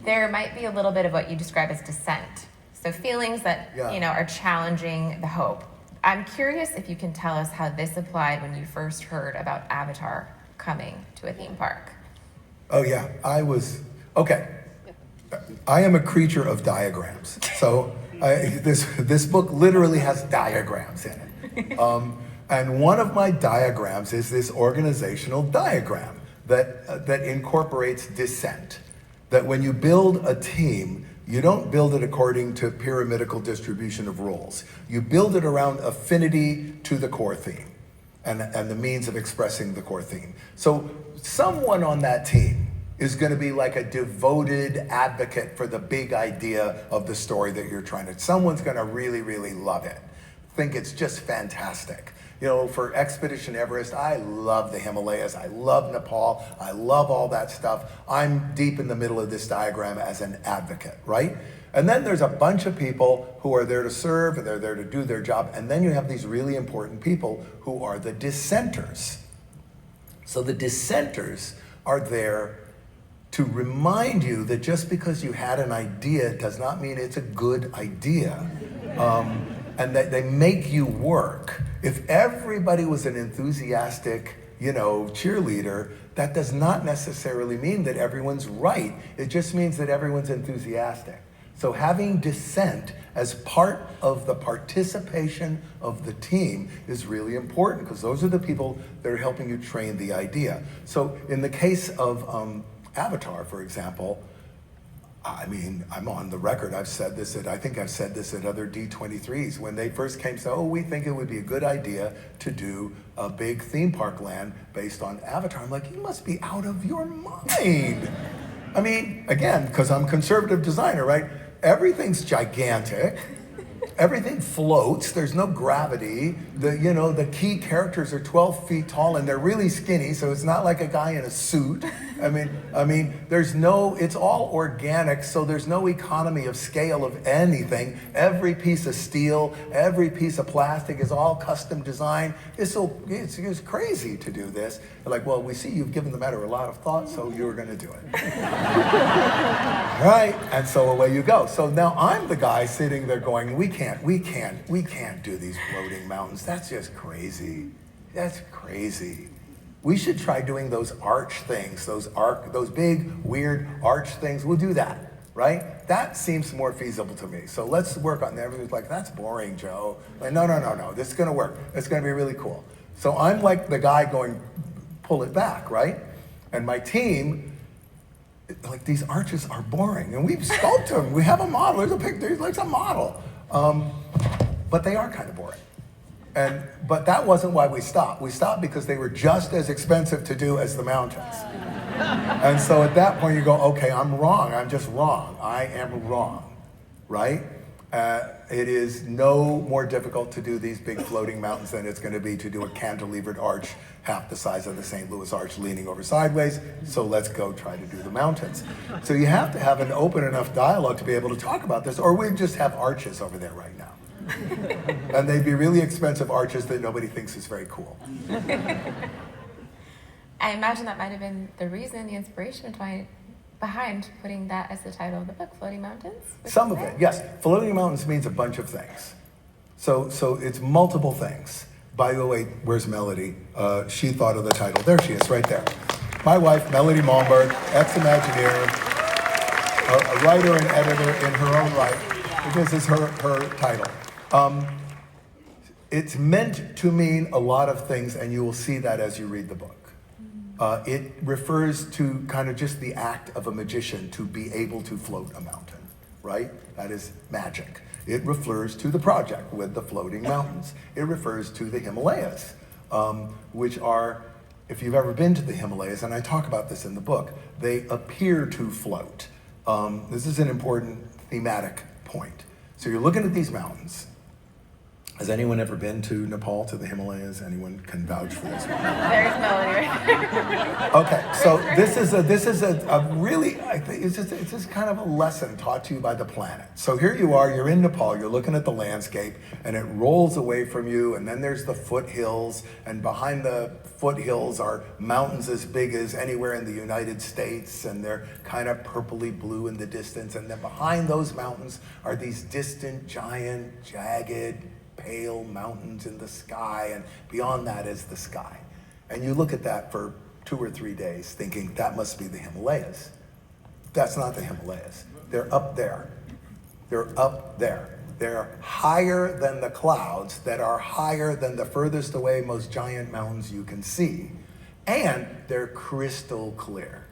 there might be a little bit of what you describe as dissent. So feelings that are challenging the hope. I'm curious if you can tell us how this applied when you first heard about Avatar coming to a theme park. Oh yeah, okay. I am a creature of diagrams. So this book literally has diagrams in it. And one of my diagrams is this organizational diagram that incorporates dissent. That when you build a team, you don't build it according to pyramidical distribution of roles. You build it around affinity to the core theme and the means of expressing the core theme. So someone on that team is going to be like a devoted advocate for the big idea of the story that you're trying to. Someone's going to really, really love it. Think it's just fantastic. For Expedition Everest, I love the Himalayas. I love Nepal. I love all that stuff. I'm deep in the middle of this diagram as an advocate, right? And then there's a bunch of people who are there to serve, and they're there to do their job. And then you have these really important people who are the dissenters. So the dissenters are there to remind you that just because you had an idea does not mean it's a good idea. And that they make you work. If everybody was an enthusiastic, cheerleader, that does not necessarily mean that everyone's right. It just means that everyone's enthusiastic. So having dissent as part of the participation of the team is really important because those are the people that are helping you train the idea. So in the case of Avatar, for example, I'm on the record. I think I've said this at other D23s. When they first came, said, we think it would be a good idea to do a big theme park land based on Avatar. I'm like, you must be out of your mind. Again, because I'm a conservative designer, right? Everything's gigantic. Everything floats. There's no gravity. The key characters are 12 feet tall and they're really skinny, so it's not like a guy in a suit. It's all organic, so there's no economy of scale of anything. Every piece of steel, every piece of plastic is all custom designed. It's crazy to do this. They're like, well, we see you've given the matter a lot of thought, so you're going to do it. Right? And so away you go. So now I'm the guy sitting there going, we can't do these floating mountains. That's just crazy. That's crazy. We should try doing those arch things, those big, weird arch things. We'll do that, right? That seems more feasible to me. So let's work on that. Everyone's like, that's boring, Joe. Like, no. This is going to work. It's going to be really cool. So I'm like the guy going, pull it back, right? And my team, like, these arches are boring. And we've sculpted them. We have a model. There's a picture. There's a model. But they are kind of boring. But that wasn't why we stopped. We stopped because they were just as expensive to do as the mountains. And so at that point you go, okay, I'm wrong. I'm just wrong. I am wrong, right? It is no more difficult to do these big floating mountains than it's going to be to do a cantilevered arch half the size of the St. Louis Arch leaning over sideways. So let's go try to do the mountains. So you have to have an open enough dialogue to be able to talk about this, or we just have arches over there right now. And they'd be really expensive arches that nobody thinks is very cool. I imagine that might have been the reason, the inspiration behind putting that as the title of the book, Floating Mountains? Some of it, yes. Floating Mountains means a bunch of things. So it's multiple things. By the way, where's Melody? She thought of the title. There she is, right there. My wife, Melody Malmberg, ex-Imagineering, a writer and editor in her own right. This is her title. It's meant to mean a lot of things, and you will see that as you read the book. It refers to kind of just the act of a magician to be able to float a mountain, right? That is magic. It refers to the project with the floating mountains. It refers to the Himalayas, which are, if you've ever been to the Himalayas, and I talk about this in the book, they appear to float. This is an important thematic point. So you're looking at these mountains. Has anyone ever been to Nepal, to the Himalayas? Anyone can vouch for this one? There's Melody right there. Okay, so this is a really, I think it's just kind of a lesson taught to you by the planet. So here you are, you're in Nepal, you're looking at the landscape, and it rolls away from you, and then there's the foothills, and behind the foothills are mountains as big as anywhere in the United States, and they're kind of purpley blue in the distance, and then behind those mountains are these distant, giant, jagged, pale mountains in the sky, and beyond that is the sky. And you look at that for 2 or 3 days thinking that must be the Himalayas. That's not the Himalayas. They're up there. They're up there. They're higher than the clouds that are higher than the furthest away most giant mountains you can see. And they're crystal clear,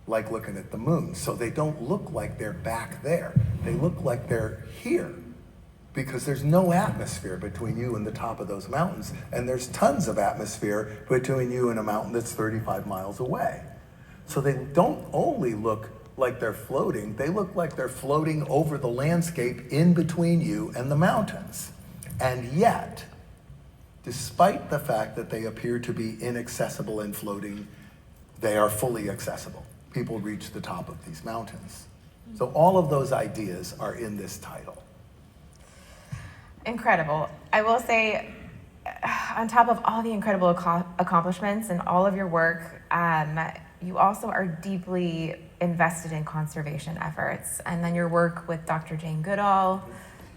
like looking at the moon. So they don't look like they're back there. They look like they're here, because there's no atmosphere between you and the top of those mountains, and there's tons of atmosphere between you and a mountain that's 35 miles away. So they don't only look like they're floating, they look like they're floating over the landscape in between you and the mountains. And yet, despite the fact that they appear to be inaccessible and floating, they are fully accessible. People reach the top of these mountains. So all of those ideas are in this title. Incredible. I will say, on top of all the incredible accomplishments and all of your work, you also are deeply invested in conservation efforts. And then your work with Dr. Jane Goodall,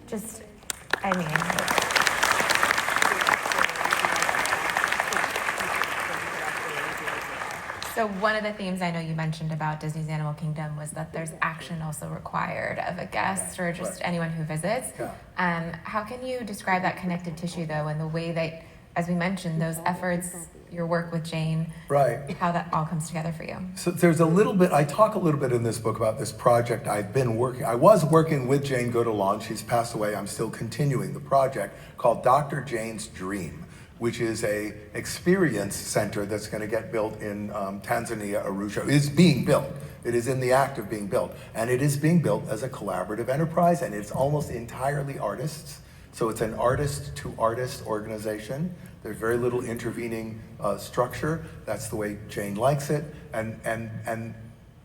just, I mean... So one of the themes I know you mentioned about Disney's Animal Kingdom was that there's action also required of a guest or just anyone who visits. How can you describe that connective tissue, though, and the way that, as we mentioned, those efforts, your work with Jane, how that all comes together for you? So there's a little bit, I talk a little bit in this book about this project I was working with Jane Goodall on. She's passed away. I'm still continuing the project called Dr. Jane's Dream, which is a experience center that's going to get built in Tanzania, Arusha. It is being built. It is in the act of being built. And it is being built as a collaborative enterprise, and it's almost entirely artists. So it's an artist-to-artist organization. There's very little intervening structure. That's the way Jane likes it. And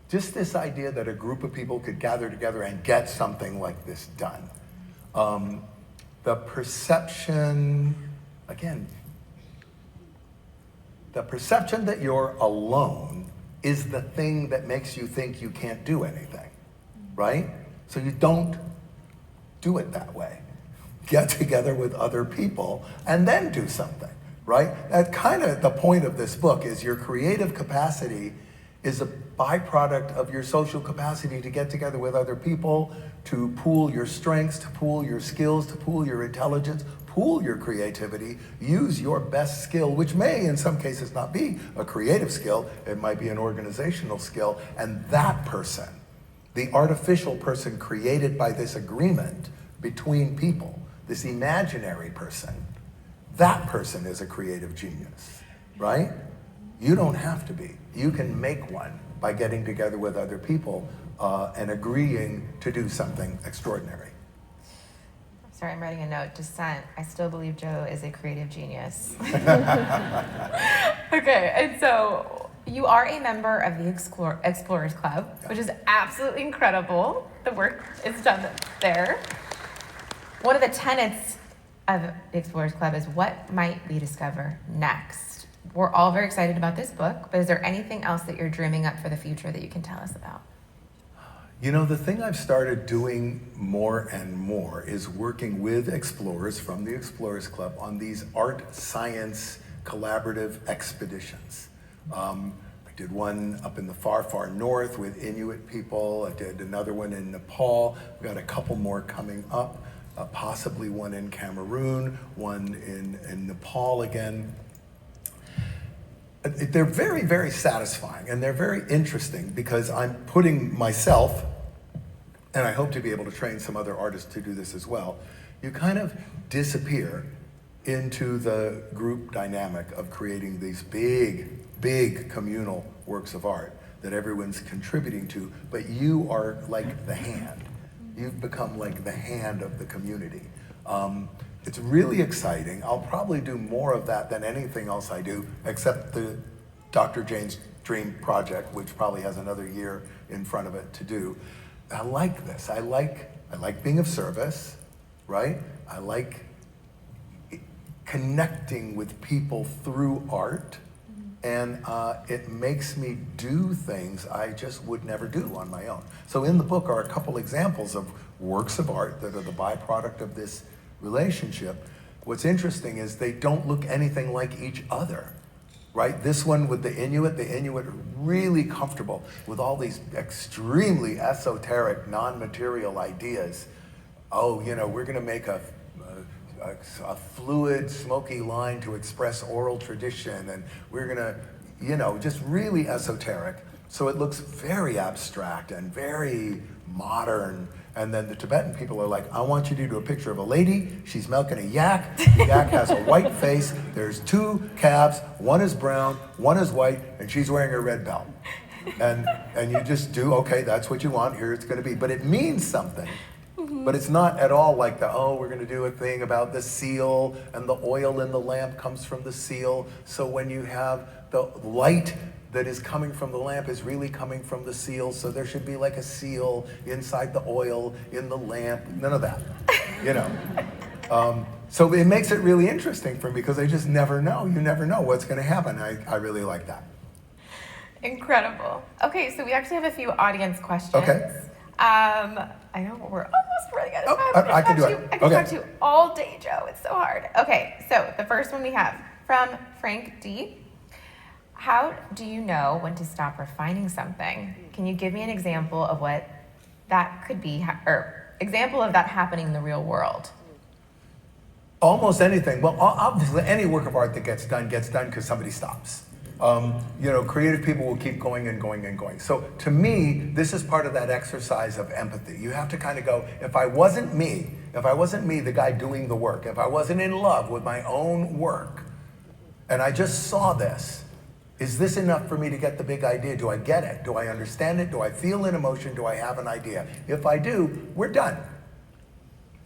just this idea that a group of people could gather together and get something like this done. The perception, again, the perception that you're alone is the thing that makes you think you can't do anything, right? So you don't do it that way. Get together with other people and then do something, right? That's kind of the point of this book, is your creative capacity is a byproduct of your social capacity to get together with other people, to pool your strengths, to pool your skills, to pool your intelligence, pool your creativity, use your best skill, which may in some cases not be a creative skill, it might be an organizational skill, and that person, the artificial person created by this agreement between people, this imaginary person, that person is a creative genius, right? You don't have to be. You can make one by getting together with other people and agreeing to do something extraordinary. Sorry, I'm writing a note. Dissent. I still believe Joe is a creative genius. Okay, and so you are a member of the Explorers Club, which is absolutely incredible. The work is done there. One of the tenets of the Explorers Club is, what might we discover next? We're all very excited about this book, but is there anything else that you're dreaming up for the future that you can tell us about? You know, the thing I've started doing more and more is working with explorers from the Explorers Club on these art-science collaborative expeditions. I did one up in the far, far north with Inuit people. I did another one in Nepal. We've got a couple more coming up, possibly one in Cameroon, one in Nepal again. They're very, very satisfying, and they're very interesting because I'm putting myself, and I hope to be able to train some other artists to do this as well, you kind of disappear into the group dynamic of creating these big, big communal works of art that everyone's contributing to, but you are like the hand. You've become like the hand of the community. It's really exciting. I'll probably do more of that than anything else I do, except the Dr. Jane's Dream project, which probably has another year in front of it to do. I like this. I like being of service, right? I like connecting with people through art, and it makes me do things I just would never do on my own. So in the book are a couple examples of works of art that are the byproduct of this relationship. What's interesting is they don't look anything like each other, right? This one with the Inuit are really comfortable with all these extremely esoteric, non-material ideas. Oh, you know, we're gonna make a fluid, smoky line to express oral tradition, and we're gonna, you know, just really esoteric. So it looks very abstract and very modern. And then the Tibetan people are like, I want you to do a picture of a lady, she's milking a yak, the yak has a white face, there's 2 calves, one is brown, one is white, and she's wearing a red belt. And you just do, okay, that's what you want, here it's gonna be. But it means something. But it's not at all like we're gonna do a thing about the seal, and the oil in the lamp comes from the seal. So when you have the light that is coming from the lamp is really coming from the seal, so there should be like a seal inside the oil in the lamp. None of that, you know. So it makes it really interesting for me because I just never know. You never know what's gonna happen. I really like that. Incredible. Okay, so we actually have a few audience questions. Okay. I know we're almost running out of time. I can do it. I can talk to you all day, Joe. It's so hard. Okay, so the first one we have from Frank D. How do you know when to stop refining something? Can you give me an example of what that could be, or example of that happening in the real world? Almost anything. Well, obviously, any work of art that gets done because somebody stops. You know, creative people will keep going and going and going. So to me, this is part of that exercise of empathy. You have to kind of go, if I wasn't me, the guy doing the work, if I wasn't in love with my own work, and I just saw this, is this enough for me to get the big idea? Do I get it? Do I understand it? Do I feel an emotion? Do I have an idea? If I do, we're done.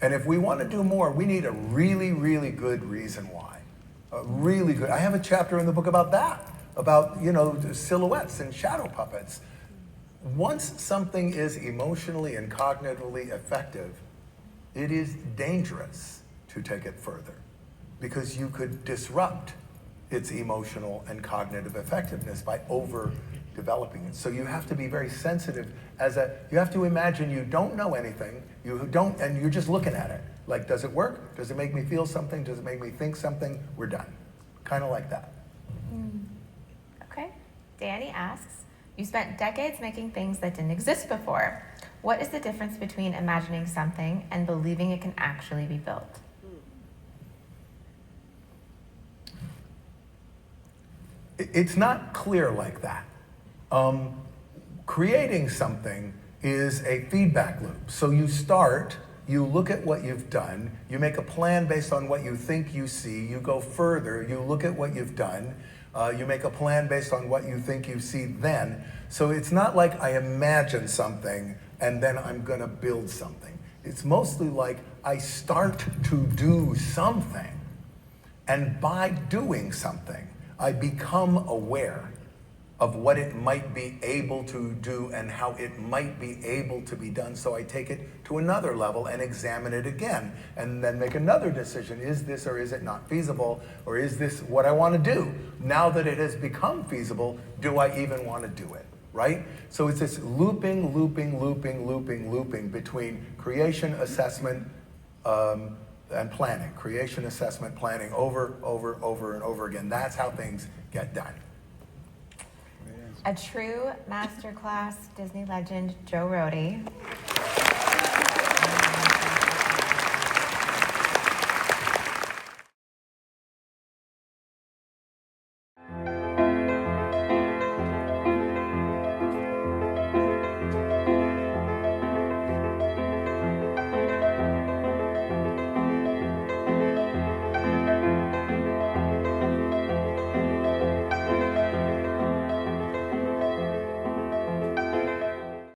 And if we want to do more, we need a really, really good reason why. A really good. I have a chapter in the book about that, about, you know, silhouettes and shadow puppets. Once something is emotionally and cognitively effective, it is dangerous to take it further because you could disrupt its emotional and cognitive effectiveness by over-developing it. So you have to be very sensitive you have to imagine you don't know anything, and you're just looking at it. Like, does it work? Does it make me feel something? Does it make me think something? We're done. Kind of like that. Okay. Danny asks, you spent decades making things that didn't exist before. What is the difference between imagining something and believing it can actually be built? It's not clear like that. Creating something is a feedback loop. So you start, you look at what you've done, you make a plan based on what you think you see, you go further, you look at what you've done, you make a plan based on what you think you see then. So it's not like I imagine something and then I'm gonna build something. It's mostly like I start to do something, and by doing something, I become aware of what it might be able to do and how it might be able to be done. So I take it to another level and examine it again, and then make another decision. Is this or is it not feasible? Or is this what I want to do? Now that it has become feasible, do I even want to do it, right? So it's this looping between creation, assessment, and planning. Creation, assessment, planning, over and over again. That's how things get done. A true masterclass Disney legend, Joe Rohde.